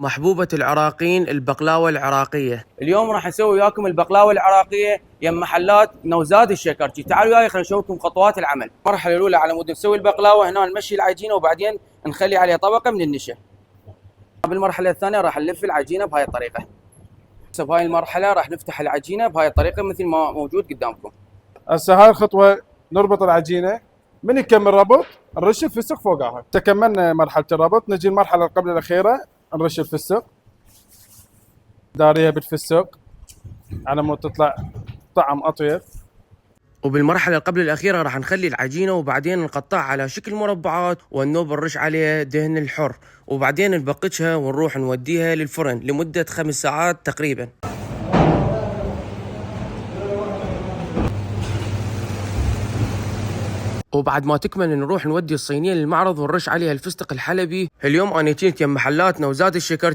محبوبة العراقيين البقلاوة العراقية. اليوم راح نسوي وياكم البقلاوة العراقية يم محلات نوزاد الشكرجي. تعالوا وياي خلينا نشوفكم خطوات العمل. المرحلة الأولى على مود نسوي البقلاوة، هنا نمشي العجينة وبعدين نخلي عليها طبقة من النشا. بالمرحلة الثانية راح نلف العجينة بهاي الطريقة. بهاي المرحلة راح نفتح العجينة بهاي الطريقة مثل ما موجود قدامكم. هسه هاي الخطوة نربط العجينة، من يكمل ربط نرش الفستق فوقها. تكملنا مرحلة الربط، نجي المرحلة قبل الأخيرة نرش الفستق، داريها بالفستق على مود تطلع طعم أطيب. وبالمرحلة قبل الأخيرة راح نخلي العجينة وبعدين نقطعها على شكل مربعات والنوب نرش عليها دهن الحر، وبعدين نبقجها ونروح نوديها للفرن لمدة 5 ساعات تقريبا. وبعد ما تكمل نروح نودي الصينية للمعرض ونرش عليها الفستق الحلبي. اليوم أنا جيت يم محلات نوزاد الشكر